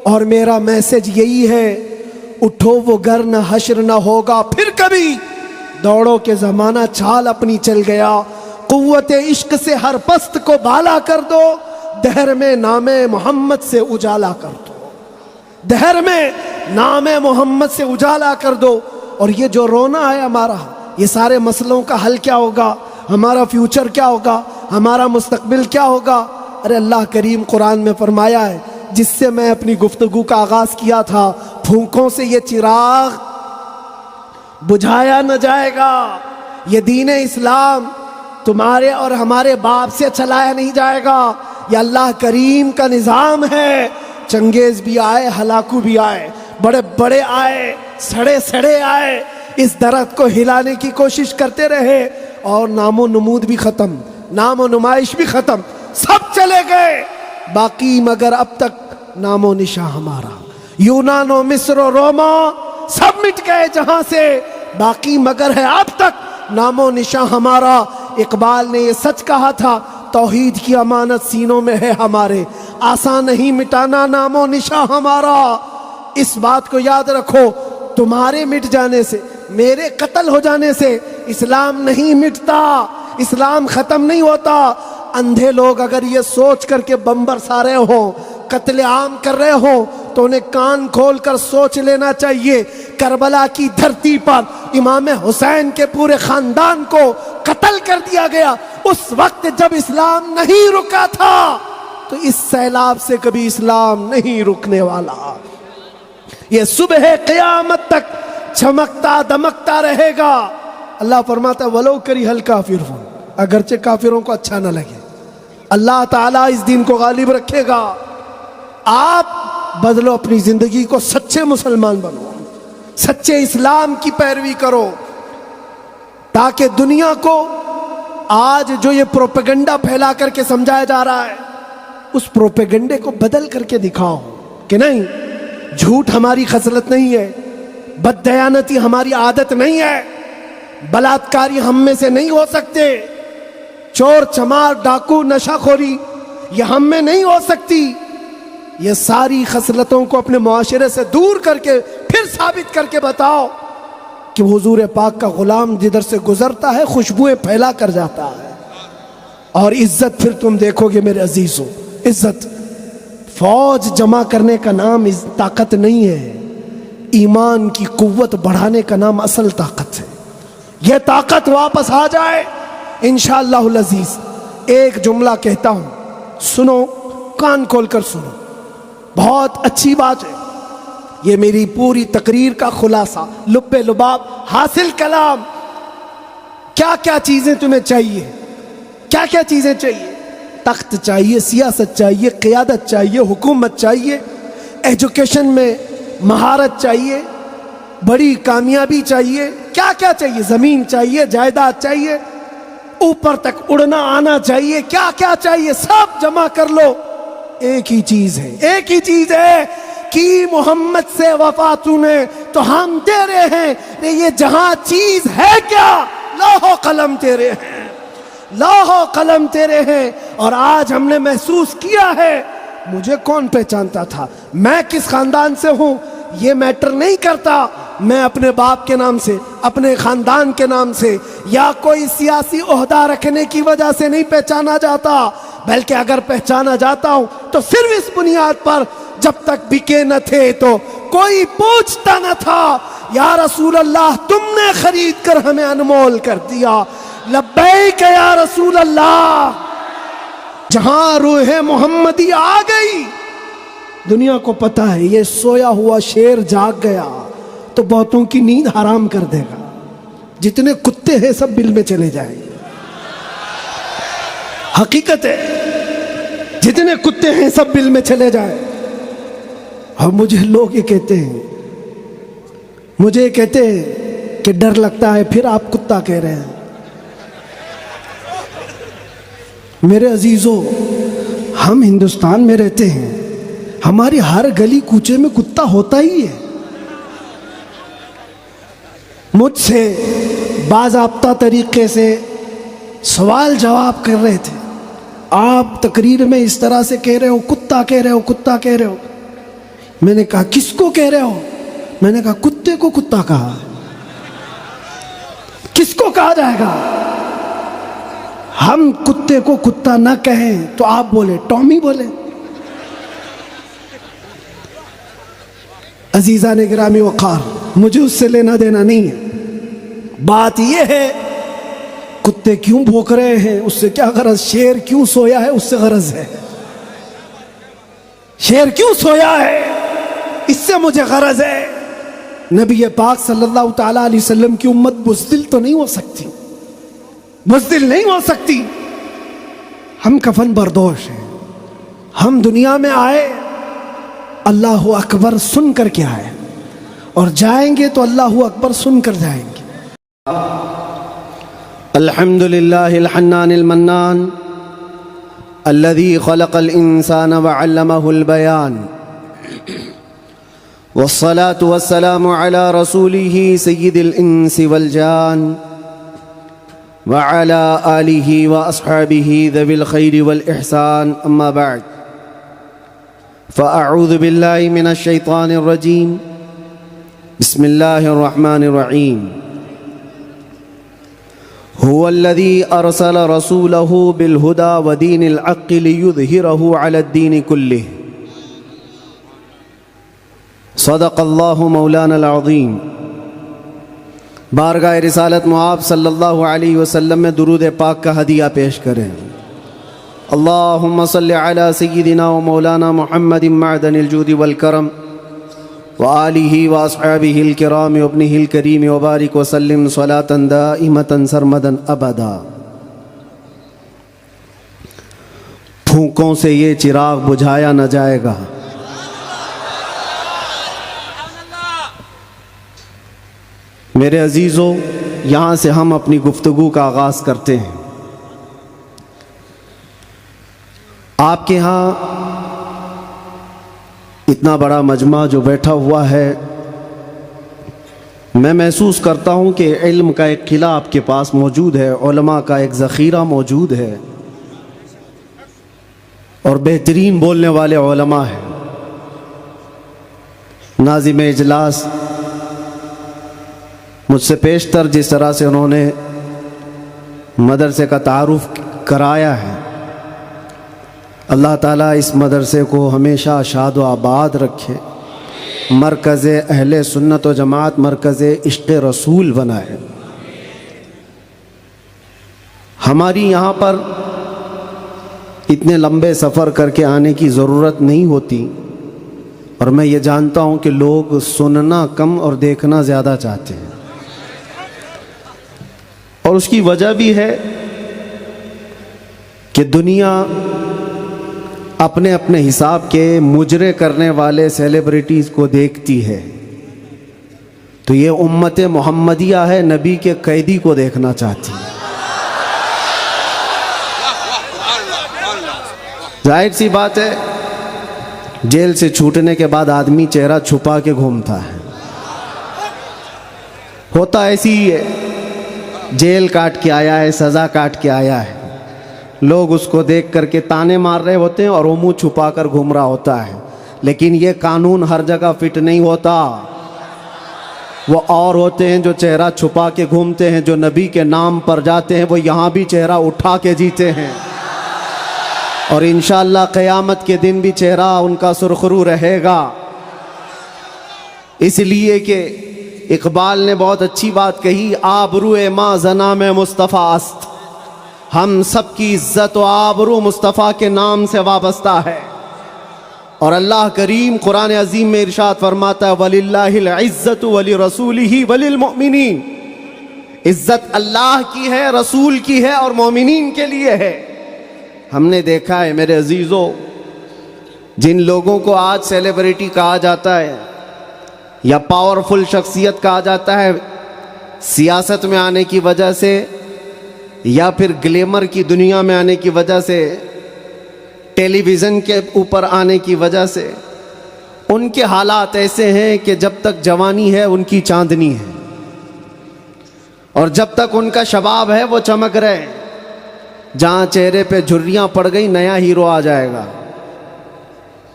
اور میرا میسج یہی ہے، اٹھو وہ گر نہ حشر نہ ہوگا پھر کبھی، دوڑو کہ زمانہ چال اپنی چل گیا، قوت عشق سے ہر پست کو بالا کر دو، دہر میں نام محمد سے اجالا کر دو، دہر میں نام محمد سے اجالا کر دو۔ اور یہ جو رونا ہے ہمارا، یہ سارے مسئلوں کا حل کیا ہوگا، ہمارا فیوچر کیا ہوگا، ہمارا مستقبل کیا ہوگا؟ ارے اللہ کریم قرآن میں فرمایا ہے، جس سے میں اپنی گفتگو کا آغاز کیا تھا، پھونکوں سے یہ چراغ بجھایا نہ جائے گا، یہ دین اسلام تمہارے اور ہمارے باپ سے چلایا نہیں جائے گا، یہ اللہ کریم کا نظام ہے۔ چنگیز بھی آئے، ہلاکو بھی آئے، بڑے بڑے آئے، سڑے سڑے آئے، اس درخت کو ہلانے کی کوشش کرتے رہے، اور نام و نمود بھی ختم، نام و نمائش بھی ختم، سب چلے گئے، باقی مگر اب تک نام و نشاں ہمارا۔ یونان و مصر و روما سب مٹ گئے جہاں سے، باقی مگر ہے اب تک نام و نشاں ہمارا۔ اقبال نے یہ سچ کہا تھا، توحید کی امانت سینوں میں ہے ہمارے، آسان نہیں مٹانا نام و نشاں ہمارا۔ اس بات کو یاد رکھو، تمہارے مٹ جانے سے، میرے قتل ہو جانے سے اسلام نہیں مٹتا، اسلام ختم نہیں ہوتا۔ اندھے لوگ اگر یہ سوچ کر کے بم برسا رہے ہوں، قتل عام کر رہے ہوں، تو انہیں کان کھول کر سوچ لینا چاہیے، کربلا کی دھرتی پر امام حسین کے پورے خاندان کو قتل کر دیا گیا، اس وقت جب اسلام نہیں رکا تھا، تو اس سیلاب سے کبھی اسلام نہیں رکنے والا، یہ صبح قیامت تک چمکتا دمکتا رہے گا۔ اللہ فرماتا ہے وَلَوْ كَرِهَ الْكَافِرُونَ، اگرچہ کافروں کو اچھا نہ لگے، اللہ تعالیٰ اس دین کو غالب رکھے گا۔ آپ بدلو اپنی زندگی کو، سچے مسلمان بنو، سچے اسلام کی پیروی کرو، تاکہ دنیا کو آج جو یہ پروپیگنڈا پھیلا کر کے سمجھایا جا رہا ہے، اس پروپیگنڈے کو بدل کر کے دکھاؤ کہ نہیں، جھوٹ ہماری خصلت نہیں ہے، بددیانتی ہماری عادت نہیں ہے، بلاتکاری ہم میں سے نہیں ہو سکتے، چور چمار ڈاکو نشہ خوری یہ ہم میں نہیں ہو سکتی۔ یہ ساری خصلتوں کو اپنے معاشرے سے دور کر کے پھر ثابت کر کے بتاؤ کہ حضور پاک کا غلام جدھر سے گزرتا ہے خوشبوئیں پھیلا کر جاتا ہے۔ اور عزت پھر تم دیکھو گے میرے عزیزوں، عزت فوج جمع کرنے کا نام طاقت نہیں ہے، ایمان کی قوت بڑھانے کا نام اصل طاقت ہے۔ یہ طاقت واپس آ جائے انشاءاللہ العزیز۔ ایک جملہ کہتا ہوں، سنو، کان کھول کر سنو، بہت اچھی بات ہے، یہ میری پوری تقریر کا خلاصہ، لب لباب، حاصل کلام۔ کیا کیا چیزیں تمہیں چاہیے، کیا کیا چیزیں چاہیے؟ تخت چاہیے، سیاست چاہیے، قیادت چاہیے، حکومت چاہیے، ایجوکیشن میں مہارت چاہیے، بڑی کامیابی چاہیے، کیا کیا چاہیے؟ زمین چاہیے، جائیداد چاہیے، اوپر تک اڑنا آنا چاہیے، کیا کیا چاہیے؟ سب جمع کر لو، ایک ہی چیز ہے، ایک ہی چیز ہے کہ محمد سے وفا تو نے تو ہم تیرے ہیں۔ یہ جہاں چیز ہے کیا؟ لوح و قلم تیرے ہیں، لوح و قلم تیرے ہیں۔ اور آج ہم نے محسوس کیا ہے، مجھے کون پہچانتا تھا، میں کس خاندان سے ہوں، یہ میٹر نہیں کرتا، میں اپنے باپ کے نام سے، اپنے خاندان کے نام سے، یا کوئی سیاسی عہدہ رکھنے کی وجہ سے نہیں پہچانا جاتا، بلکہ اگر پہچانا جاتا ہوں تو صرف اس بنیاد پر، جب تک بکے نہ تھے تو کوئی پوچھتا نہ تھا، یا رسول اللہ تم نے خرید کر ہمیں انمول کر دیا، لبیک یا رسول اللہ۔ جہاں روح محمدی آ گئی، دنیا کو پتہ ہے یہ سویا ہوا شیر جاگ گیا تو بہتوں کی نیند حرام کر دے گا، جتنے کتے ہیں سب بل میں چلے جائیں گے، حقیقت ہے، جتنے کتے ہیں سب بل میں چلے جائیں۔ اور مجھے لوگ یہ کہتے ہیں، مجھے کہتے ہیں کہ ڈر لگتا ہے، پھر آپ کتا کہہ رہے ہیں۔ میرے عزیزوں، ہم ہندوستان میں رہتے ہیں، ہماری ہر گلی کوچے میں کتا ہوتا ہی ہے۔ مجھ سے باضابطہ طریقے سے سوال جواب کر رہے تھے، آپ تقریر میں اس طرح سے کہہ رہے ہو، کتا کہہ رہے ہو، کتا کہہ رہے ہو، میں نے کہا کس کو کہہ رہے ہو؟ میں نے کہا کتے کو کتا کہا، کس کو کہا جائے گا؟ ہم کتے کو کتا نہ کہیں تو آپ بولے ٹامی بولے۔ عزیزان گرامی وقار، مجھے اس سے لینا دینا نہیں ہے، بات یہ ہے کتے کیوں بھونک رہے ہیں اس سے کیا غرض، شیر کیوں سویا ہے اس سے غرض ہے، شیر کیوں سویا ہے اس سے مجھے غرض ہے۔ نبی پاک صلی اللہ تعالی علیہ وسلم کی امت بزدل تو نہیں ہو سکتی، بزدل نہیں ہو سکتی۔ ہم کفن بردوش ہیں، ہم دنیا میں آئے اللہ اکبر سن کر کے آئے، اور جائیں گے تو اللہ اکبر سن کر جائیں گے۔ الحمد للہ الحنان المنان الذي خلق الإنسان وعلمه البيان، والصلاة والسلام على رسوله سيد الإنس والجان وعلى آله وأصحابه ذوي الخير والإحسان، أما بعد فأعوذ بالله من الشيطان الرجيم، بسم الله الرحمن الرحيم۔ هو الذي أرسل رسوله بالهدى ودين الحق ليظهره على الدين كله، صدق الله مولانا العظیم۔ بارگاہ رسالت معاب صلی اللہ علیہ وسلم میں درود پاک کا ہدیہ پیش کریں۔ اللہم صلی علی سیدنا و مولانا محمد معدن الجود والکرم وآلہ واصحابہ الکرام وابنہ الکریم وبارک وسلم صلاة دائمتا سرمدا ابدا۔ پھونکوں سے یہ چراغ بجھایا نہ جائے گا، میرے عزیزو، یہاں سے ہم اپنی گفتگو کا آغاز کرتے ہیں۔ آپ کے ہاں اتنا بڑا مجمع جو بیٹھا ہوا ہے، میں محسوس کرتا ہوں کہ علم کا ایک قلعہ آپ کے پاس موجود ہے، علماء کا ایک ذخیرہ موجود ہے، اور بہترین بولنے والے علماء ہیں۔ ناظم اجلاس مجھ سے پیشتر جس طرح سے انہوں نے مدرسے کا تعارف کرایا ہے، اللہ تعالیٰ اس مدرسے کو ہمیشہ شاد و آباد رکھے، مرکز اہل سنت و جماعت، مرکز عشق رسول بنائے۔ ہماری یہاں پر اتنے لمبے سفر کر کے آنے کی ضرورت نہیں ہوتی، اور میں یہ جانتا ہوں کہ لوگ سننا کم اور دیکھنا زیادہ چاہتے ہیں، اور اس کی وجہ بھی ہے کہ دنیا اپنے اپنے حساب کے مجرے کرنے والے سیلیبریٹیز کو دیکھتی ہے، تو یہ امت محمدیہ ہے، نبی کے قیدی کو دیکھنا چاہتی ہے۔ ظاہر سی بات ہے، جیل سے چھوٹنے کے بعد آدمی چہرہ چھپا کے گھومتا ہے، ہوتا ایسی ہی ہے، جیل کاٹ کے آیا ہے، سزا کاٹ کے آیا ہے، لوگ اس کو دیکھ کر کے تانے مار رہے ہوتے ہیں اور وہ منہ چھپا کر گھوم رہا ہوتا ہے، لیکن یہ قانون ہر جگہ فٹ نہیں ہوتا۔ وہ اور ہوتے ہیں جو چہرہ چھپا کے گھومتے ہیں، جو نبی کے نام پر جاتے ہیں، وہ یہاں بھی چہرہ اٹھا کے جیتے ہیں، اور انشاءاللہ قیامت کے دن بھی چہرہ ان کا سرخرو رہے گا۔ اس لیے کہ اقبال نے بہت اچھی بات کہی، آبروئے ما زنا میں مصطفیٰ است، ہم سب کی عزت و آبرو مصطفیٰ کے نام سے وابستہ ہے۔ اور اللہ کریم قرآن عظیم میں ارشاد فرماتا ہے وَلِلَّهِ الْعِزَّةُ وَلِرَسُولِهِ وَلِلْمُؤْمِنِينَ، عزت اللہ کی ہے، رسول کی ہے، اور مومنین کے لیے ہے۔ ہم نے دیکھا ہے میرے عزیزو، جن لوگوں کو آج سیلیبریٹی کہا جاتا ہے یا پاورفل شخصیت کہا جاتا ہے، سیاست میں آنے کی وجہ سے یا پھر گلیمر کی دنیا میں آنے کی وجہ سے، ٹیلی ویژن کے اوپر آنے کی وجہ سے، ان کے حالات ایسے ہیں کہ جب تک جوانی ہے ان کی چاندنی ہے، اور جب تک ان کا شباب ہے وہ چمک رہے ہیں، جہاں چہرے پہ جھریاں پڑ گئی نیا ہیرو آ جائے گا۔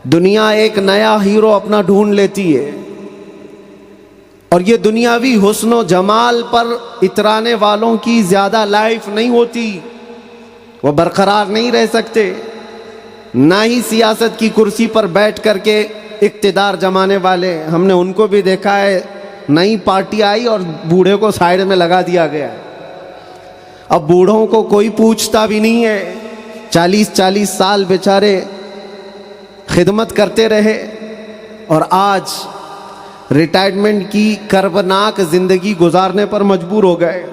دنیا ایک نیا ہیرو اپنا ڈھونڈ لیتی ہے، اور یہ دنیاوی حسن و جمال پر اترانے والوں کی زیادہ لائف نہیں ہوتی، وہ برقرار نہیں رہ سکتے، نہ ہی سیاست کی کرسی پر بیٹھ کر کے اقتدار جمانے والے۔ ہم نے ان کو بھی دیکھا ہے، نئی پارٹی آئی اور بوڑھے کو سائیڈ میں لگا دیا گیا ہے۔ اب بوڑھوں کو کوئی پوچھتا بھی نہیں ہے، 40 سال بیچارے خدمت کرتے رہے اور آج ریٹائرمنٹ کی کربناک زندگی گزارنے پر مجبور ہو گئے۔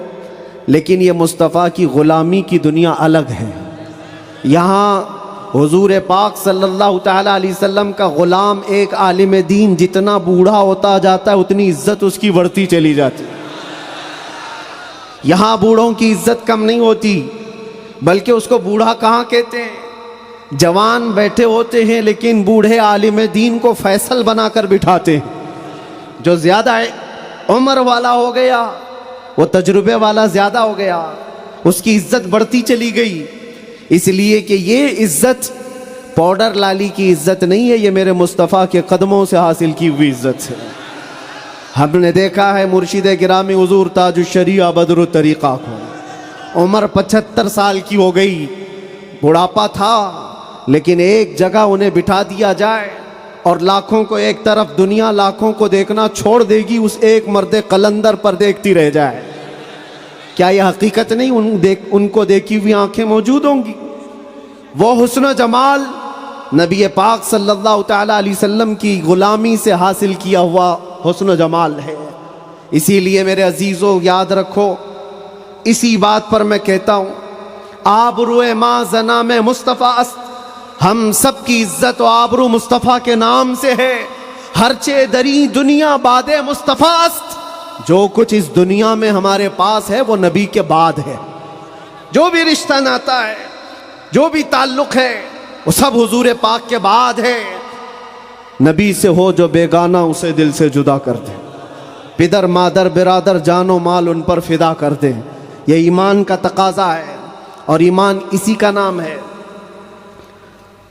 لیکن یہ مصطفیٰ کی غلامی کی دنیا الگ ہے۔ یہاں حضور پاک صلی اللہ تعالیٰ علیہ وسلم کا غلام ایک عالم دین جتنا بوڑھا ہوتا جاتا ہے اتنی عزت اس کی بڑھتی چلی جاتی۔ یہاں بوڑھوں کی عزت کم نہیں ہوتی، بلکہ اس کو بوڑھا کہاں کہتے ہیں؟ جوان بیٹھے ہوتے ہیں لیکن بوڑھے عالم دین کو فیصل بنا کر بٹھاتے ہیں۔ جو زیادہ عمر والا ہو گیا، وہ تجربے والا زیادہ ہو گیا، اس کی عزت بڑھتی چلی گئی، اس لیے کہ یہ عزت پاؤڈر لالی کی عزت نہیں ہے، یہ میرے مصطفیٰ کے قدموں سے حاصل کی ہوئی عزت ہے۔ ہم نے دیکھا ہے مرشد گرامی حضور تاج الشریعہ بدر الطریقہ کو عمر 75 سال کی ہو گئی، بڑھاپا تھا، لیکن ایک جگہ انہیں بٹھا دیا جائے اور لاکھوں کو ایک طرف دنیا لاکھوں کو دیکھنا چھوڑ دے گی، اس ایک مرد قلندر پر دیکھتی رہ جائے۔ کیا یہ حقیقت نہیں؟ ان کو دیکھی ہوئی آنکھیں موجود ہوں گی۔ وہ حسن و جمال نبی پاک صلی اللہ تعالیٰ علیہ وسلم کی غلامی سے حاصل کیا ہوا حسن و جمال ہے۔ اسی لیے میرے عزیزو یاد رکھو، اسی بات پر میں کہتا ہوں، آبرو ما زنا میں مصطفیٰ است، ہم سب کی عزت و آبرو مصطفیٰ کے نام سے ہے۔ ہر چے دری دنیا باد مصطفیٰ است، جو کچھ اس دنیا میں ہمارے پاس ہے وہ نبی کے بعد ہے۔ جو بھی رشتہ ناتا ہے، جو بھی تعلق ہے، وہ سب حضور پاک کے بعد ہے۔ نبی سے ہو جو بیگانہ اسے دل سے جدا کر دے، پدر مادر برادر جان و مال ان پر فدا کر دے۔ یہ ایمان کا تقاضا ہے، اور ایمان اسی کا نام ہے۔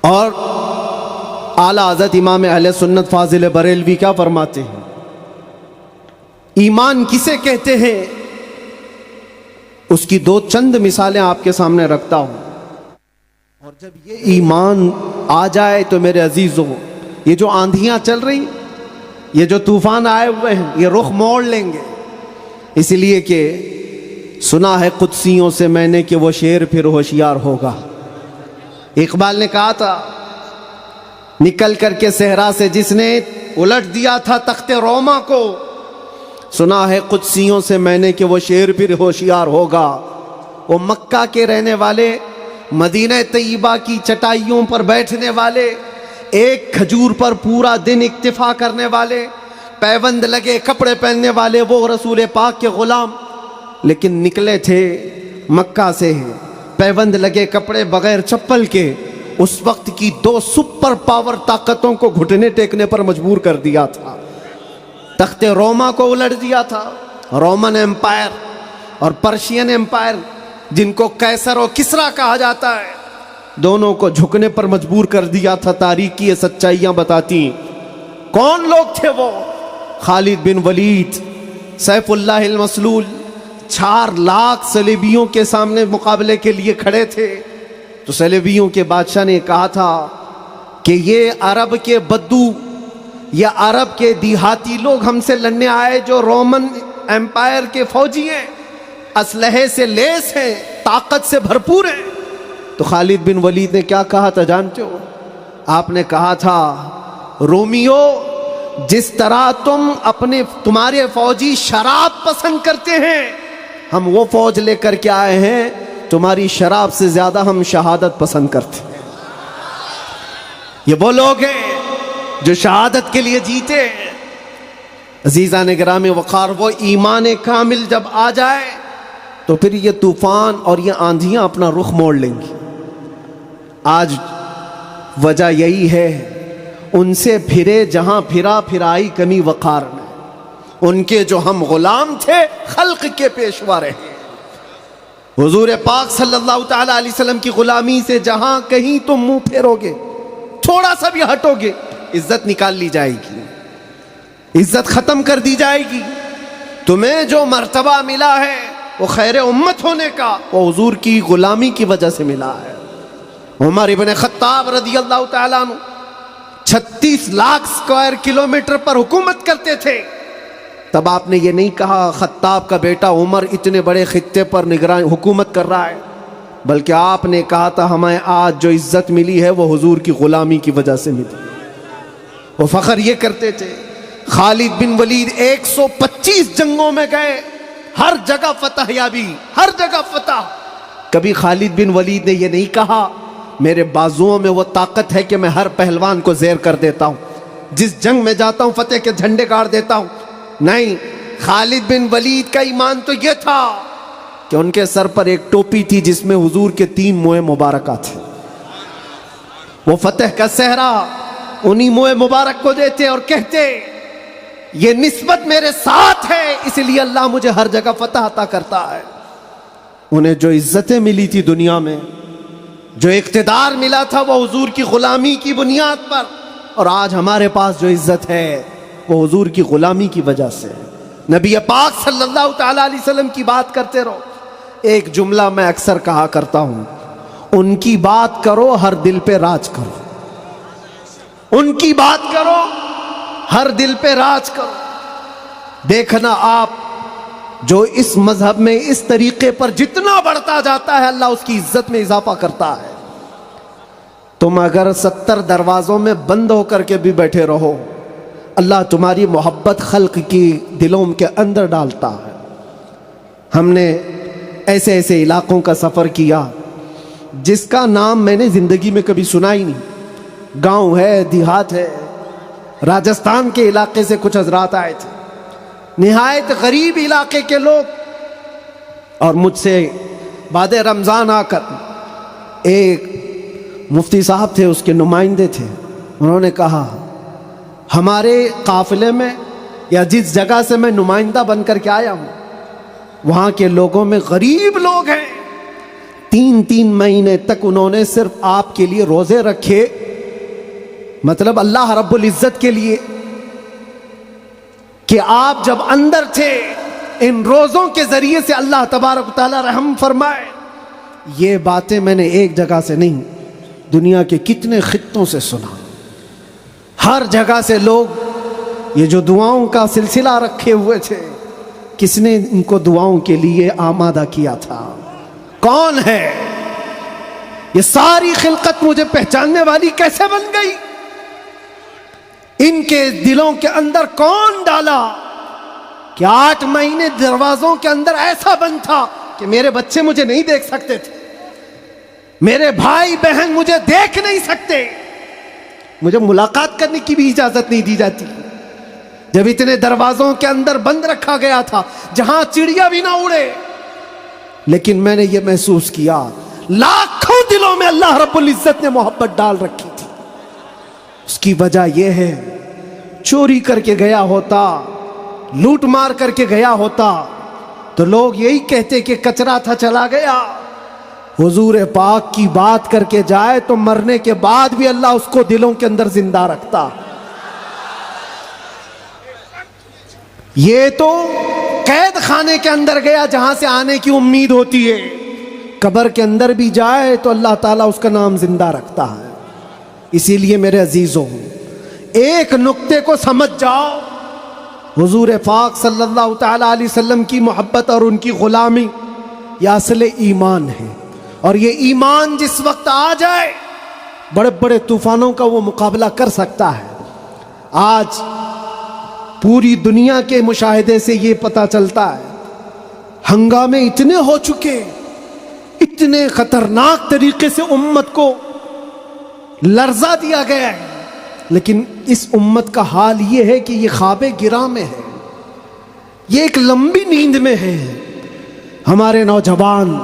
اور اعلیٰ حضرت امام اہل سنت فاضل بریلوی کیا فرماتے ہیں؟ ایمان کسے کہتے ہیں؟ اس کی دو چند مثالیں آپ کے سامنے رکھتا ہوں، اور جب یہ ایمان آ جائے تو میرے عزیزوں، یہ جو آندھیاں چل رہی، یہ جو طوفان آئے ہوئے ہیں، یہ رخ موڑ لیں گے۔ اس لیے کہ سنا ہے قدسیوں سے میں نے کہ وہ شیر پھر ہوشیار ہوگا۔ اقبال نے کہا تھا، نکل کر کے صحرا سے جس نے الٹ دیا تھا تخت روما کو، سنا ہے قدسیوں سے میں نے کہ وہ شیر پھر ہوشیار ہوگا۔ وہ مکہ کے رہنے والے، مدینہ طیبہ کی چٹائیوں پر بیٹھنے والے، ایک کھجور پر پورا دن اکتفا کرنے والے، پیوند لگے کپڑے پہننے والے، وہ رسول پاک کے غلام، لیکن نکلے تھے مکہ سے پیوند لگے کپڑے بغیر چپل کے۔ اس وقت کی دو سپر پاور طاقتوں کو گھٹنے ٹیکنے پر مجبور کر دیا تھا۔ تخت روما کو الٹ دیا تھا، رومن ایمپائر، اور پرشین ایمپائر جن کو قیصر و کسریٰ کہا جاتا ہے، دونوں کو جھکنے پر مجبور کر دیا تھا۔ تاریخ کی یہ سچائیاں بتاتی ہیں۔ کون لوگ تھے وہ؟ خالد بن ولید، سیف اللہ المسلول، 4 لاکھ صلیبیوں کے سامنے مقابلے کے لیے کھڑے تھے۔ تو صلیبیوں کے بادشاہ نے کہا تھا کہ یہ عرب کے بدو یا عرب کے دیہاتی لوگ ہم سے لڑنے آئے جو رومن ایمپائر کے فوجی ہیں، اسلحے سے لیس ہیں، طاقت سے بھرپور ہیں۔ تو خالد بن ولید نے کیا کہا تھا جانتے ہو؟ آپ نے کہا تھا، رومیو، جس طرح تمہارے فوجی شراب پسند کرتے ہیں، ہم وہ فوج لے کر کے آئے ہیں، تمہاری شراب سے زیادہ ہم شہادت پسند کرتے ہیں۔ یہ وہ لوگ ہیں جو شہادت کے لیے جیتے ہیں۔ عزیزان گرامی وقار، وہ ایمان کامل جب آ جائے تو پھر یہ طوفان اور یہ آندھیاں اپنا رخ موڑ لیں گی۔ آج وجہ یہی ہے، ان سے پھرے جہاں پھرا پھرائی کمی وقار میں، ان کے جو ہم غلام تھے خلق کے پیشوا رہے۔ حضور پاک صلی اللہ تعالیٰ علیہ وسلم کی غلامی سے جہاں کہیں تم منہ پھیرو گے، تھوڑا سا بھی ہٹو گے عزت نکال لی جائے گی، عزت ختم کر دی جائے گی۔ تمہیں جو مرتبہ ملا ہے وہ خیر امت ہونے کا، وہ حضور کی غلامی کی وجہ سے ملا ہے۔ عمر ابن خطاب رضی اللہ تعالیٰ عنہ 36 لاکھ اسکوائر کلومیٹر پر حکومت کرتے تھے۔ تب آپ نے یہ نہیں کہا خطاب کا بیٹا عمر اتنے بڑے خطے پر نگران حکومت کر رہا ہے، بلکہ آپ نے کہا تھا ہمیں آج جو عزت ملی ہے وہ حضور کی غلامی کی وجہ سے ملی۔ وہ فخر یہ کرتے تھے، خالد بن ولید 125 جنگوں میں گئے، ہر جگہ فتح یابی، ہر جگہ فتح۔ کبھی خالد بن ولید نے یہ نہیں کہا میرے بازوؤں میں وہ طاقت ہے کہ میں ہر پہلوان کو زیر کر دیتا ہوں، جس جنگ میں جاتا ہوں فتح کے جھنڈے گاڑ دیتا ہوں۔ نہیں، خالد بن ولید کا ایمان تو یہ تھا کہ ان کے سر پر ایک ٹوپی تھی جس میں حضور کے 3 موئے مبارکہ تھے۔ وہ فتح کا صحرا انہی موئے مبارک کو دیتے اور کہتے یہ نسبت میرے ساتھ ہے، اس لیے اللہ مجھے ہر جگہ فتح عطا کرتا ہے۔ انہیں جو عزتیں ملی تھی دنیا میں، جو اقتدار ملا تھا، وہ حضور کی غلامی کی بنیاد پر، اور آج ہمارے پاس جو عزت ہے وہ حضور کی غلامی کی وجہ سے۔ نبی پاک صلی اللہ تعالیٰ علیہ وسلم کی بات کرتے رہو۔ ایک جملہ میں اکثر کہا کرتا ہوں، ان کی بات کرو ہر دل پہ راج کرو، ان کی بات کرو ہر دل پہ راج کرو۔ دیکھنا آپ جو اس مذہب میں اس طریقے پر جتنا بڑھتا جاتا ہے اللہ اس کی عزت میں اضافہ کرتا ہے۔ تم اگر 70 دروازوں میں بند ہو کر کے بھی بیٹھے رہو، اللہ تمہاری محبت خلق کی دلوں کے اندر ڈالتا ہے۔ ہم نے ایسے ایسے علاقوں کا سفر کیا جس کا نام میں نے زندگی میں کبھی سنا ہی نہیں، گاؤں ہے، دیہات ہے۔ راجستھان کے علاقے سے کچھ حضرات آئے تھے، نہایت غریب علاقے کے لوگ، اور مجھ سے بعد رمضان آ کر ایک مفتی صاحب تھے، اس کے نمائندے تھے، انہوں نے کہا ہمارے قافلے میں یا جس جگہ سے میں نمائندہ بن کر کے آیا ہوں وہاں کے لوگوں میں غریب لوگ ہیں، 3 مہینے تک انہوں نے صرف آپ کے لیے روزے رکھے، مطلب اللہ رب العزت کے لیے، کہ آپ جب اندر تھے ان روزوں کے ذریعے سے اللہ تبارک و تعالی رحم فرمائے۔ یہ باتیں میں نے ایک جگہ سے نہیں، دنیا کے کتنے خطوں سے سنا۔ ہر جگہ سے لوگ یہ جو دعاؤں کا سلسلہ رکھے ہوئے تھے، کس نے ان کو دعاؤں کے لیے آمادہ کیا تھا؟ کون ہے؟ یہ ساری خلقت مجھے پہچاننے والی کیسے بن گئی؟ ان کے دلوں کے اندر کون ڈالا کہ 8 مہینے دروازوں کے اندر ایسا بند تھا کہ میرے بچے مجھے نہیں دیکھ سکتے تھے، میرے بھائی بہن مجھے دیکھ نہیں سکتے، مجھے ملاقات کرنے کی بھی اجازت نہیں دی جاتی، جب اتنے دروازوں کے اندر بند رکھا گیا تھا جہاں چڑیا بھی نہ اڑے۔ لیکن میں نے یہ محسوس کیا لاکھوں دلوں میں اللہ رب العزت نے محبت ڈال رکھی تھی۔ اس کی وجہ یہ ہے، چوری کر کے گیا ہوتا، لوٹ مار کر کے گیا ہوتا تو لوگ یہی کہتے کہ کچرا تھا چلا گیا۔ حضور پاک کی بات کر کے جائے تو مرنے کے بعد بھی اللہ اس کو دلوں کے اندر زندہ رکھتا۔ یہ تو قید خانے کے اندر گیا جہاں سے آنے کی امید ہوتی ہے، قبر کے اندر بھی جائے تو اللہ تعالیٰ اس کا نام زندہ رکھتا ہے۔ اسی لیے میرے عزیزوں، ایک نقطے کو سمجھ جاؤ، حضور پاک صلی اللہ تعالیٰ علیہ وسلم کی محبت اور ان کی غلامی یہ اصل ایمان ہے، اور یہ ایمان جس وقت آ جائے بڑے بڑے طوفانوں کا وہ مقابلہ کر سکتا ہے۔ آج پوری دنیا کے مشاہدے سے یہ پتہ چلتا ہے، ہنگامے اتنے ہو چکے، اتنے خطرناک طریقے سے امت کو لرزہ دیا گیا ہے، لیکن اس امت کا حال یہ ہے کہ یہ خواب گراں میں ہے، یہ ایک لمبی نیند میں ہے۔ ہمارے نوجوان،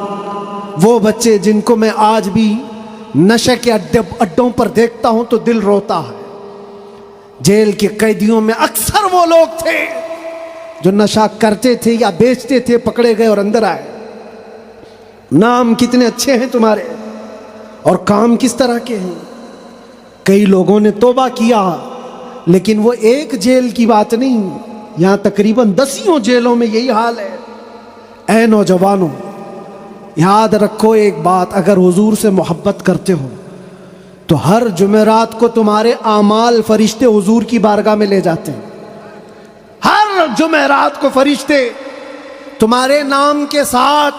وہ بچے جن کو میں آج بھی نشے کے اڈوں پر دیکھتا ہوں تو دل روتا ہے۔ جیل کے قیدیوں میں اکثر وہ لوگ تھے جو نشہ کرتے تھے یا بیچتے تھے، پکڑے گئے اور اندر آئے۔ نام کتنے اچھے ہیں تمہارے اور کام کس طرح کے ہیں۔ کئی لوگوں نے توبہ کیا لیکن وہ ایک جیل کی بات نہیں، یہاں تقریباً 10 جیلوں میں یہی حال ہے۔ اے نوجوانوں، یاد رکھو ایک بات، اگر حضور سے محبت کرتے ہو تو ہر جمعرات کو تمہارے اعمال فرشتے حضور کی بارگاہ میں لے جاتے ہیں۔ ہر جمعرات کو فرشتے تمہارے نام کے ساتھ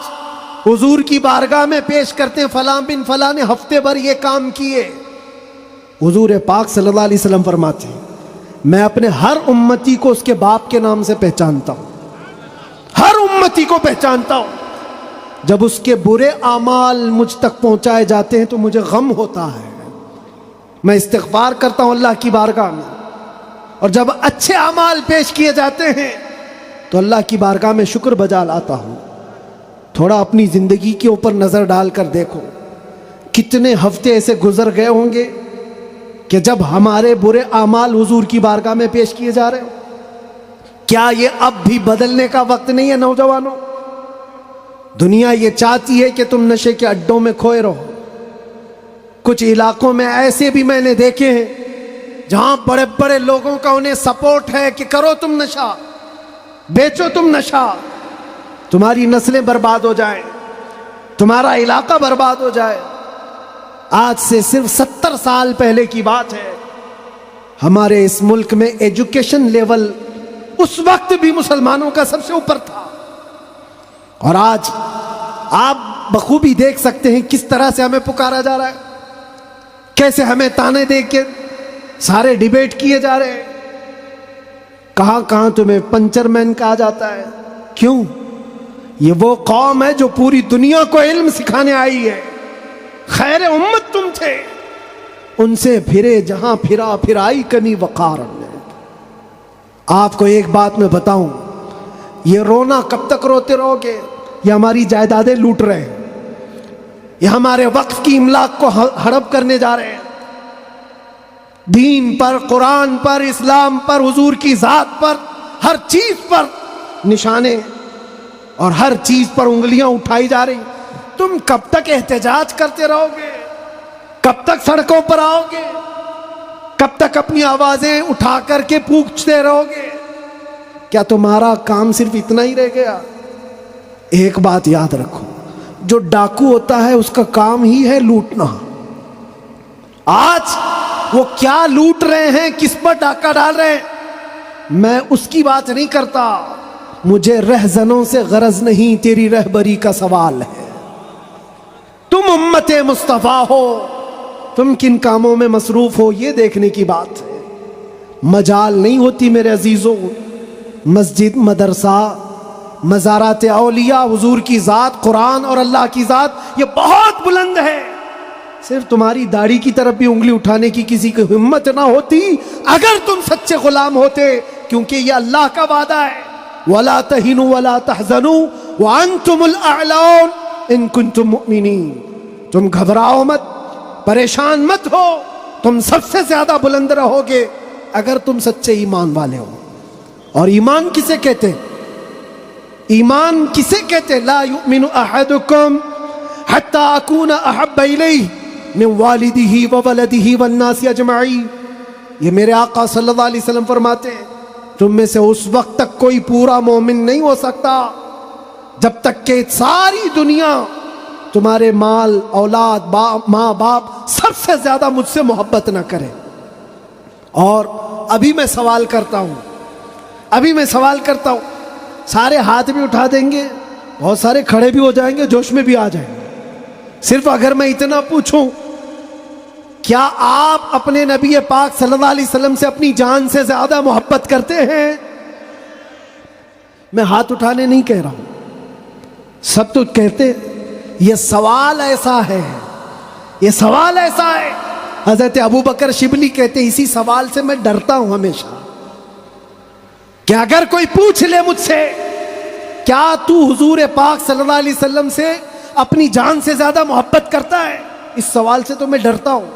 حضور کی بارگاہ میں پیش کرتے ہیں، فلاں بن فلاں نے ہفتے بھر یہ کام کیے۔ حضور پاک صلی اللہ علیہ وسلم فرماتے ہیں میں اپنے ہر امتی کو اس کے باپ کے نام سے پہچانتا ہوں، ہر امتی کو پہچانتا ہوں۔ جب اس کے برے اعمال مجھ تک پہنچائے جاتے ہیں تو مجھے غم ہوتا ہے، میں استغفار کرتا ہوں اللہ کی بارگاہ میں، اور جب اچھے اعمال پیش کیے جاتے ہیں تو اللہ کی بارگاہ میں شکر بجا لاتا ہوں۔ تھوڑا اپنی زندگی کے اوپر نظر ڈال کر دیکھو، کتنے ہفتے ایسے گزر گئے ہوں گے کہ جب ہمارے برے اعمال حضور کی بارگاہ میں پیش کیے جا رہے ہو۔ کیا یہ اب بھی بدلنے کا وقت نہیں ہے نوجوانوں؟ دنیا یہ چاہتی ہے کہ تم نشے کے اڈوں میں کھوئے رہو۔ کچھ علاقوں میں ایسے بھی میں نے دیکھے ہیں جہاں بڑے بڑے لوگوں کا انہیں سپورٹ ہے کہ کرو تم نشہ، بیچو تم نشہ، تمہاری نسلیں برباد ہو جائیں، تمہارا علاقہ برباد ہو جائے۔ آج سے صرف 70 سال پہلے کی بات ہے، ہمارے اس ملک میں ایجوکیشن لیول اس وقت بھی مسلمانوں کا سب سے اوپر تھا، اور آج آپ بخوبی دیکھ سکتے ہیں کس طرح سے ہمیں پکارا جا رہا ہے، کیسے ہمیں تانے دے کے سارے ڈیبیٹ کیے جا رہے ہیں۔ کہاں کہاں تمہیں پنچر مین کہا جاتا ہے، کیوں؟ یہ وہ قوم ہے جو پوری دنیا کو علم سکھانے آئی ہے، خیر امت تم تھے، ان سے پھرے جہاں پھرا پھر آئی کمی وقار میں۔ آپ کو ایک بات میں بتاؤں، یہ رونا کب تک روتے رہو گے؟ یہ ہماری جائیدادیں لوٹ رہے ہیں، یہ ہمارے وقف کی املاک کو ہڑپ کرنے جا رہے ہیں۔ دین پر، قرآن پر، اسلام پر، حضور کی ذات پر، ہر چیز پر نشانے اور ہر چیز پر انگلیاں اٹھائی جا رہی۔ تم کب تک احتجاج کرتے رہو گے؟ کب تک سڑکوں پر آؤ گے؟ کب تک اپنی آوازیں اٹھا کر کے پوچھتے رہو گے؟ کیا تمہارا کام صرف اتنا ہی رہ گیا؟ ایک بات یاد رکھو، جو ڈاکو ہوتا ہے اس کا کام ہی ہے لوٹنا۔ آج وہ کیا لوٹ رہے ہیں، کس پر ڈاکہ ڈال رہے ہیں، میں اس کی بات نہیں کرتا۔ مجھے رہزنوں سے غرض نہیں، تیری رہبری کا سوال ہے۔ تم امت مصطفیٰ ہو، تم کن کاموں میں مصروف ہو یہ دیکھنے کی بات ہے۔ مجال نہیں ہوتی میرے عزیزوں، مسجد، مدرسہ، مزارات اولیاء، حضور کی ذات، قرآن اور اللہ کی ذات یہ بہت بلند ہے۔ صرف تمہاری داڑھی کی طرف بھی انگلی اٹھانے کی کسی کی ہمت نہ ہوتی اگر تم سچے غلام ہوتے، کیونکہ یہ اللہ کا وعدہ ہے، وَلَا تَهِنُوا وَلَا تَحْزَنُوا وَأَنْتُمُ الْأَعْلَوْنَ إِن كُنتُم مُؤْمِنِينَ۔ تم گھبراؤ مت، پریشان مت ہو، تم سب سے زیادہ بلند رہو گے اگر تم سچے ایمان والے ہو۔ اور ایمان کسے کہتے؟ ایمان کسے کہتے؟ لا یؤمن احدکم حتی اکون احب الیہ من والدہ وولدہ والناس اجمعین۔ یہ میرے آقا صلی اللہ علیہ وسلم فرماتے ہیں تم میں سے اس وقت تک کوئی پورا مومن نہیں ہو سکتا جب تک کہ ساری دنیا تمہارے مال، اولاد، ماں باپ سب سے زیادہ مجھ سے محبت نہ کرے۔ اور ابھی میں سوال کرتا ہوں، سارے ہاتھ بھی اٹھا دیں گے، بہت سارے کھڑے بھی ہو جائیں گے، جوش میں بھی آ جائیں گے۔ صرف اگر میں اتنا پوچھوں، کیا آپ اپنے نبی پاک صلی اللہ علیہ وسلم سے اپنی جان سے زیادہ محبت کرتے ہیں؟ میں ہاتھ اٹھانے نہیں کہہ رہا ہوں، سب تو کہتے ہیں۔ یہ سوال ایسا ہے، حضرت ابو بکر شبلی کہتے ہیں اسی سوال سے میں ڈرتا ہوں ہمیشہ کہ اگر کوئی پوچھ لے مجھ سے کیا تو حضور پاک صلی اللہ علیہ وسلم سے اپنی جان سے زیادہ محبت کرتا ہے، اس سوال سے تو میں ڈرتا ہوں۔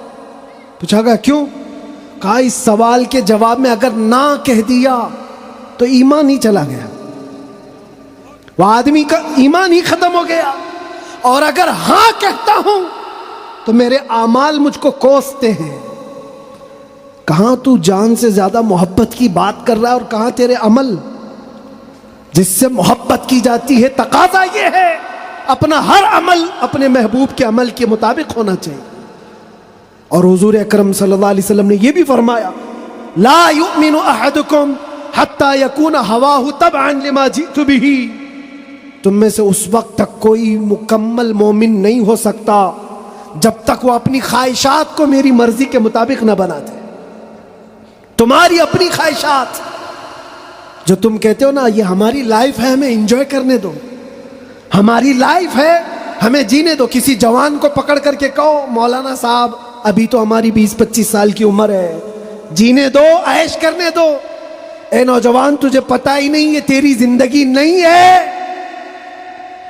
پوچھا گیا کیوں؟ کہا اس سوال کے جواب میں اگر نہ کہہ دیا تو ایمان ہی چلا گیا، وہ آدمی کا ایمان ہی ختم ہو گیا، اور اگر ہاں کہتا ہوں تو میرے اعمال مجھ کو کوستے ہیں، کہاں تو جان سے زیادہ محبت کی بات کر رہا ہے اور کہاں تیرے عمل جس سے محبت کی جاتی ہے. تقاضا یہ ہے اپنا ہر عمل اپنے محبوب کے عمل کے مطابق ہونا چاہیے. اور حضور اکرم صلی اللہ علیہ وسلم نے یہ بھی فرمایا لا یؤمن احدکم حتی یکون ہواہ تبعا لما جئت بہ. تم میں سے اس وقت تک کوئی مکمل مومن نہیں ہو سکتا جب تک وہ اپنی خواہشات کو میری مرضی کے مطابق نہ بنا دے. تمہاری اپنی خواہشات جو تم کہتے ہو نا یہ ہماری لائف ہے, ہمیں انجوائے کرنے دو, ہماری لائف ہے ہمیں جینے دو. کسی جوان کو پکڑ کر کے کہو مولانا صاحب ابھی تو ہماری 20-25 سال کی عمر ہے, جینے دو, عیش کرنے دو. اے نوجوان تجھے پتہ ہی نہیں یہ تیری زندگی نہیں ہے,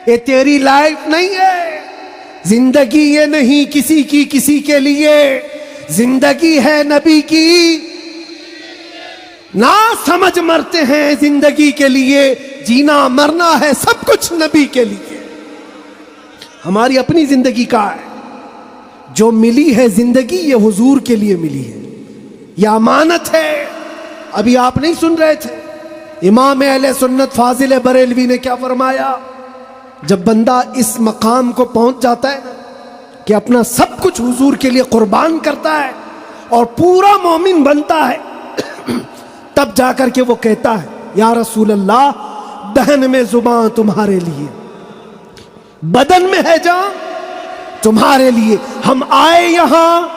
یہ تیری لائف نہیں ہے. زندگی یہ نہیں کسی کی کسی کے لیے, زندگی ہے نبی کی. نہ سمجھ مرتے ہیں زندگی کے لیے, جینا مرنا ہے سب کچھ نبی کے لیے. ہماری اپنی زندگی کا ہے, جو ملی ہے زندگی یہ حضور کے لیے ملی ہے, یہ امانت ہے. ابھی آپ نہیں سن رہے تھے امام اہل سنت فاضل بریلوی نے کیا فرمایا؟ جب بندہ اس مقام کو پہنچ جاتا ہے نا کہ اپنا سب کچھ حضور کے لیے قربان کرتا ہے اور پورا مومن بنتا ہے, تب جا کر کے وہ کہتا ہے یا رسول اللہ دہن میں زبان تمہارے لیے, بدن میں ہے جان تمہارے لیے. ہم آئے یہاں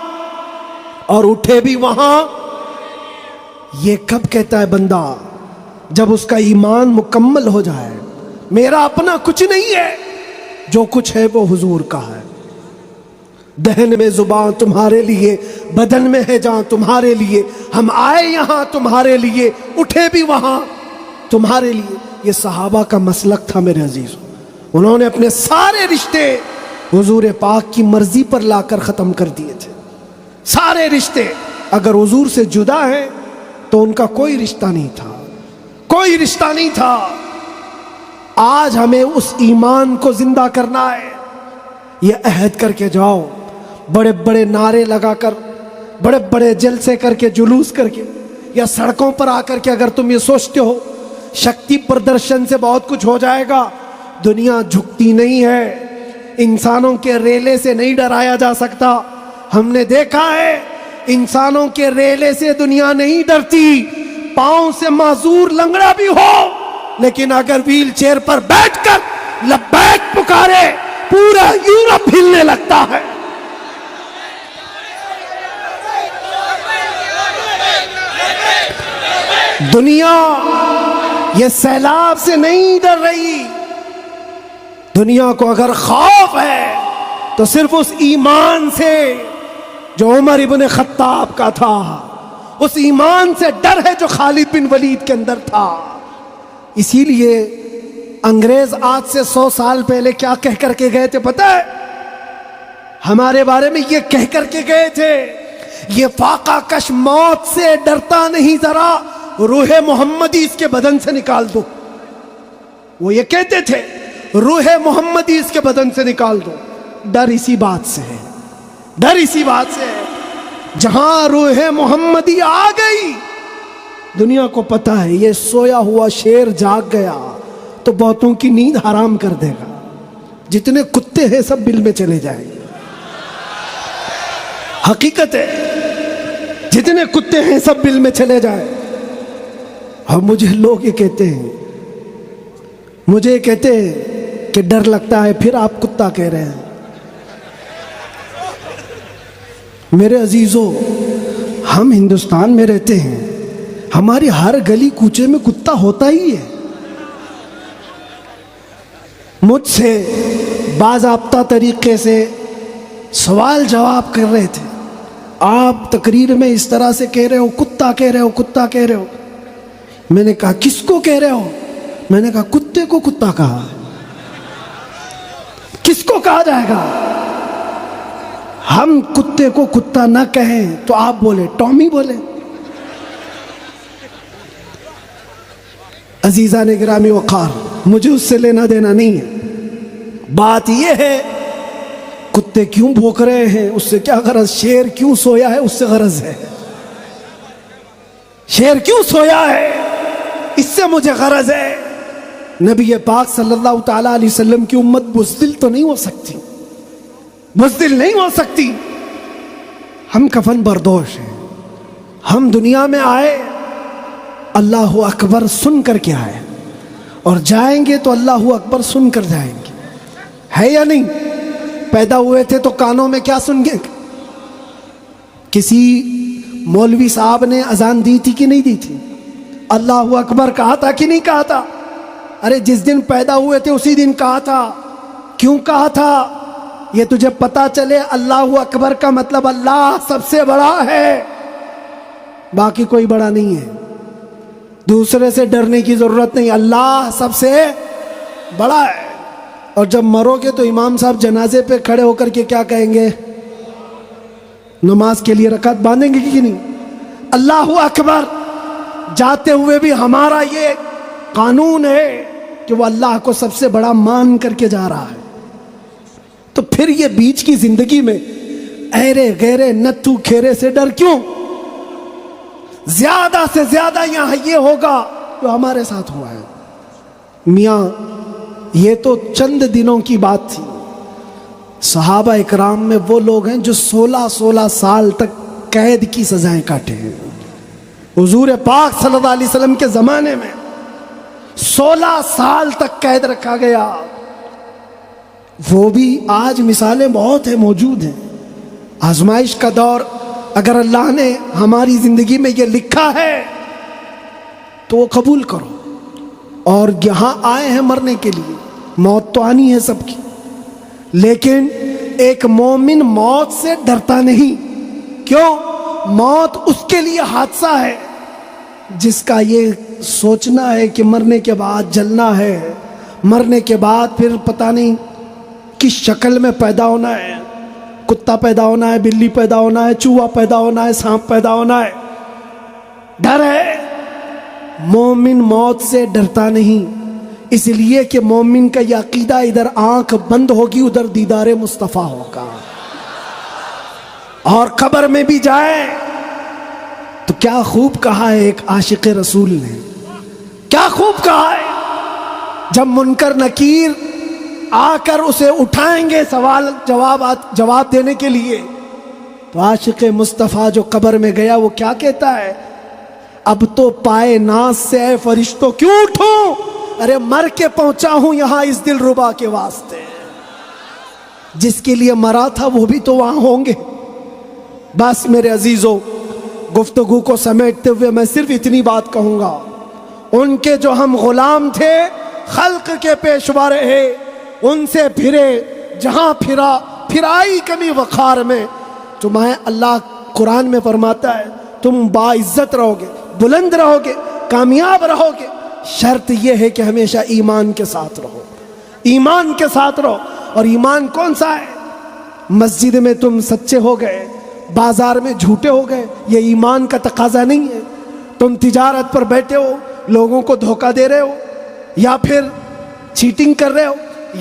اور اٹھے بھی وہاں. یہ کب کہتا ہے بندہ؟ جب اس کا ایمان مکمل ہو جائے. میرا اپنا کچھ نہیں ہے, جو کچھ ہے وہ حضور کا ہے. دہن میں زبان تمہارے لیے, بدن میں ہے جان تمہارے لیے. ہم آئے یہاں تمہارے لیے, اٹھے بھی وہاں تمہارے لیے. یہ صحابہ کا مسلک تھا میرے عزیزوں. انہوں نے اپنے سارے رشتے حضور پاک کی مرضی پر لا کر ختم کر دیے تھے. سارے رشتے اگر حضور سے جدا ہیں تو ان کا کوئی رشتہ نہیں تھا, کوئی رشتہ نہیں تھا. آج ہمیں اس ایمان کو زندہ کرنا ہے. یہ عہد کر کے جاؤ, بڑے بڑے نعرے لگا کر, بڑے بڑے جلسے کر کے, جلوس کر کے, یا سڑکوں پر آ کر کے اگر تم یہ سوچتے ہو شکتی پردرشن سے بہت کچھ ہو جائے گا, دنیا جھکتی نہیں ہے. انسانوں کے ریلے سے نہیں ڈرایا جا سکتا. ہم نے دیکھا ہے انسانوں کے ریلے سے دنیا نہیں ڈرتی. پاؤں سے معذور لنگڑا بھی ہو لیکن اگر ویل چیئر پر بیٹھ کر لبیک پکارے پورا یورپ ہلنے لگتا ہے. دنیا یہ سیلاب سے نہیں ڈر رہی. دنیا کو اگر خوف ہے تو صرف اس ایمان سے جو عمر ابن خطاب کا تھا, اس ایمان سے ڈر ہے جو خالد بن ولید کے اندر تھا. اسی لیے انگریز آج سے 100 سال پہلے کیا کہہ کر کے گئے تھے پتہ ہے؟ ہمارے بارے میں یہ کہہ کر کے گئے تھے یہ فاقہ کش موت سے ڈرتا نہیں, ذرا روح محمدی اس کے بدن سے نکال دو. وہ یہ کہتے تھے روح محمدی اس کے بدن سے نکال دو. ڈر اسی بات سے ہے, ڈر اسی بات سے ہے. جہاں روح محمدی آ گئی دنیا کو پتہ ہے یہ سویا ہوا شیر جاگ گیا تو بہتوں کی نیند حرام کر دے گا. جتنے کتے ہیں سب بل میں چلے جائیں گے. حقیقت ہے جتنے کتے ہیں سب بل میں چلے جائیں. اور مجھے لوگ یہ کہتے ہیں, مجھے کہتے ہیں کہ ڈر لگتا ہے, پھر آپ کتا کہہ رہے ہیں. میرے عزیزوں ہم ہندوستان میں رہتے ہیں, ہماری ہر گلی کوچے میں کتا ہوتا ہی ہے. مجھ سے باضابطہ طریقے سے سوال جواب کر رہے تھے, آپ تقریر میں اس طرح سے کہہ رہے ہو, کتا کہہ رہے ہو, کتا کہہ رہے ہو. میں نے کہا کس کو کہہ رہے ہو؟ میں نے کہا کتے کو کتا کہا. کس کو کہا جائے گا؟ ہم کتے کو کتا نہ کہیں تو آپ بولے ٹامی بولے. عزیزان گرامی وقار, مجھے اس سے لینا دینا نہیں ہے. بات یہ ہے کتے کیوں بھونک رہے ہیں اس سے کیا غرض, شیر کیوں سویا ہے اس سے غرض ہے. شیر کیوں سویا ہے، اس سے مجھے غرض ہے۔ نبی پاک صلی اللہ تعالی علیہ وسلم کی امت بزدل تو نہیں ہو سکتی، بزدل نہیں ہو سکتی۔ ہم کفن بردوش ہیں، ہم دنیا میں آئے اللہ اکبر سن کر کے آئے، اور جائیں گے تو اللہ اکبر سن کر جائیں گے، ہے یا نہیں؟ پیدا ہوئے تھے تو کانوں میں کیا سن گے؟ کسی مولوی صاحب نے اذان دی تھی کہ نہیں دی تھی؟ اللہ اکبر کہا تھا کہ نہیں کہا تھا؟ ارے جس دن پیدا ہوئے تھے اسی دن کہا تھا۔ کیوں کہا تھا؟ یہ تجھے پتا چلے اللہ اکبر کا مطلب اللہ سب سے بڑا ہے، باقی کوئی بڑا نہیں ہے، دوسرے سے ڈرنے کی ضرورت نہیں، اللہ سب سے بڑا ہے۔ اور جب مرو گے تو امام صاحب جنازے پہ کھڑے ہو کر کے کیا کہیں گے؟ نماز کے لیے رکعت باندھیں گے کہ نہیں؟ اللہ اکبر جاتے ہوئے بھی ہمارا یہ قانون ہے کہ وہ اللہ کو سب سے بڑا مان کر کے جا رہا ہے۔ تو پھر یہ بیچ کی زندگی میں ایرے غیرے نتھو کھیرے سے ڈر کیوں؟ زیادہ سے زیادہ یہاں یہ ہوگا جو ہمارے ساتھ ہوا ہے۔ میاں یہ تو چند دنوں کی بات تھی، صحابہ اکرام میں وہ لوگ ہیں جو 16 سال تک قید کی سزائیں کاٹے ہیں۔ حضور پاک صلی اللہ علیہ وسلم کے زمانے میں 16 سال تک قید رکھا گیا۔ وہ بھی آج مثالیں بہت ہیں، موجود ہیں۔ آزمائش کا دور، اگر اللہ نے ہماری زندگی میں یہ لکھا ہے تو وہ قبول کرو۔ اور یہاں آئے ہیں مرنے کے لیے، موت تو آنی ہے سب کی، لیکن ایک مومن موت سے ڈرتا نہیں۔ کیوں؟ موت اس کے لیے حادثہ ہے جس کا یہ سوچنا ہے کہ مرنے کے بعد جلنا ہے، مرنے کے بعد پھر پتہ نہیں کس شکل میں پیدا ہونا ہے، کتا پیدا ہونا ہے، بلی پیدا ہونا ہے، چوہا پیدا ہونا ہے، سانپ پیدا ہونا ہے، ڈر ہے۔ مومن موت سے ڈرتا نہیں، اس لیے کہ مومن کا یہ عقیدہ ادھر آنکھ بند ہوگی ادھر دیدار مصطفیٰ ہوگا، اور قبر میں بھی جائے تو کیا خوب کہا ہے ایک عاشق رسول نے، کیا خوب کہا ہے، جب منکر نکیر آ کر اسے اٹھائیں گے سوال جواب دینے کے لیے، تو عاشق مصطفیٰ جو قبر میں گیا وہ کیا کہتا ہے؟ اب تو پائے ناز سے اے فرشتوں کیوں اٹھوں، ارے مر کے پہنچا ہوں یہاں اس دل ربا کے واسطے۔ جس کے لیے مرا تھا وہ بھی تو وہاں ہوں گے۔ بس میرے عزیزوں، گفتگو کو سمیٹتے ہوئے میں صرف اتنی بات کہوں گا، ان کے جو ہم غلام تھے، خلق کے پیشوا رہے، ان سے پھرے جہاں پھرائی کمی وقار میں، تمہیں اللہ قرآن میں فرماتا ہے تم باعزت رہو گے، بلند رہو گے، کامیاب رہو گے، شرط یہ ہے کہ ہمیشہ ایمان کے ساتھ رہو، ایمان کے ساتھ رہو۔ اور ایمان کون سا ہے؟ مسجد میں تم سچے ہو گئے، بازار میں جھوٹے ہو گئے، یہ ایمان کا تقاضا نہیں ہے۔ تم تجارت پر بیٹھے ہو، لوگوں کو دھوکہ دے رہے ہو یا پھر چیٹنگ کر رہے ہو،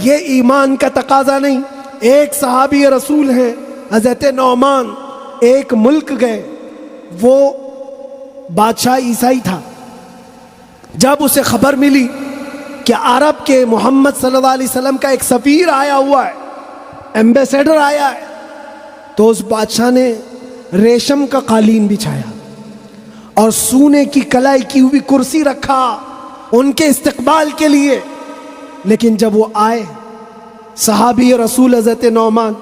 یہ ایمان کا تقاضا نہیں۔ ایک صحابی رسول ہیں حضرت نعمان، ایک ملک گئے، وہ بادشاہ عیسائی تھا۔ جب اسے خبر ملی کہ عرب کے محمد صلی اللہ علیہ وسلم کا ایک سفیر آیا ہوا ہے، ایمبیسیڈر آیا ہے، تو اس بادشاہ نے ریشم کا قالین بچھایا اور سونے کی کلائی کی ہوئی کرسی رکھا ان کے استقبال کے لیے۔ لیکن جب وہ آئے، صحابی رسول حضرت نعمان،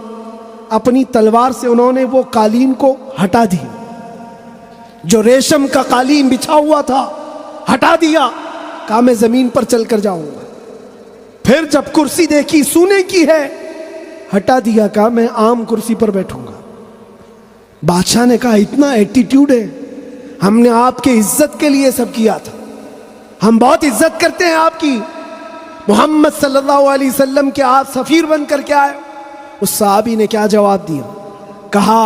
اپنی تلوار سے انہوں نے وہ قالین کو ہٹا دیا، جو ریشم کا قالین بچھا ہوا تھا ہٹا دیا، کہا میں زمین پر چل کر جاؤں گا۔ پھر جب کرسی دیکھی سونے کی ہے، ہٹا دیا، کہا میں عام کرسی پر بیٹھوں گا۔ بادشاہ نے کہا اتنا ایٹیٹیوڈ ہے، ہم نے آپ کے عزت کے لیے سب کیا تھا، ہم بہت عزت کرتے ہیں آپ کی، محمد صلی اللہ علیہ وسلم کے آپ سفیر بن کر کے آئے۔ اس صحابی نے کیا جواب دیا؟ کہا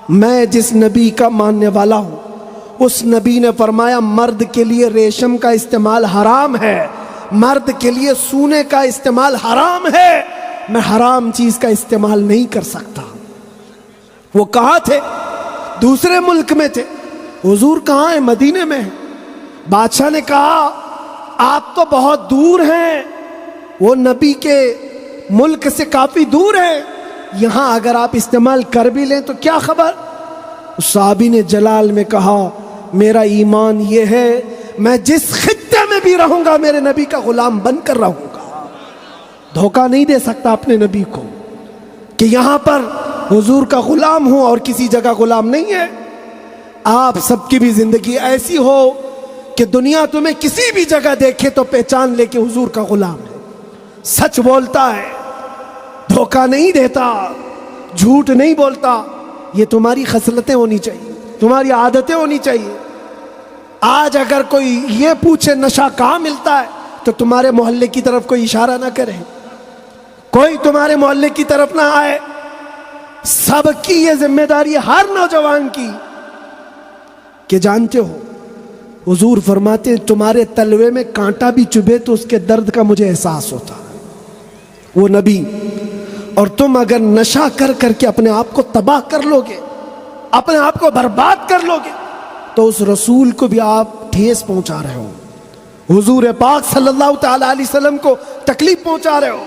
میں جس نبی کا ماننے والا ہوں اس نبی نے فرمایا مرد کے لیے ریشم کا استعمال حرام ہے، مرد کے لیے سونے کا استعمال حرام ہے، میں حرام چیز کا استعمال نہیں کر سکتا۔ وہ کہاں تھے؟ دوسرے ملک میں تھے، حضور کہاں ہے؟ مدینے میں ہے۔ بادشاہ نے کہا آپ تو بہت دور ہیں، وہ نبی کے ملک سے کافی دور ہے، یہاں اگر آپ استعمال کر بھی لیں تو کیا خبر؟ اس صحابی نے جلال میں کہا میرا ایمان یہ ہے میں جس خطے میں بھی رہوں گا میرے نبی کا غلام بن کر رہوں گا، دھوکہ نہیں دے سکتا اپنے نبی کو کہ یہاں پر حضور کا غلام ہوں اور کسی جگہ غلام نہیں ہے۔ آپ سب کی بھی زندگی ایسی ہو کہ دنیا تمہیں کسی بھی جگہ دیکھے تو پہچان لے کہ حضور کا غلام ہے، سچ بولتا ہے، دھوکہ نہیں دیتا، جھوٹ نہیں بولتا۔ یہ تمہاری خصلتیں ہونی چاہیے، تمہاری عادتیں ہونی چاہیے۔ آج اگر کوئی یہ پوچھے نشہ کہاں ملتا ہے تو تمہارے محلے کی طرف کوئی اشارہ نہ کرے، کوئی تمہارے محلے کی طرف نہ آئے۔ سب کی یہ ذمہ داری ہے، ہر نوجوان کی، کہ جانتے ہو حضور فرماتے ہیں تمہارے تلوے میں کانٹا بھی چبھے تو اس کے درد کا مجھے احساس ہوتا ہے، وہ نبی۔ اور تم اگر نشہ کر کر کے اپنے آپ کو تباہ کر لو گے، اپنے آپ کو برباد کر لو گے، تو اس رسول کو بھی آپ ٹھیس پہنچا رہے ہو، حضور پاک صلی اللہ تعالی علیہ وسلم کو تکلیف پہنچا رہے ہو۔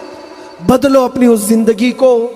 بدلو اپنی اس زندگی کو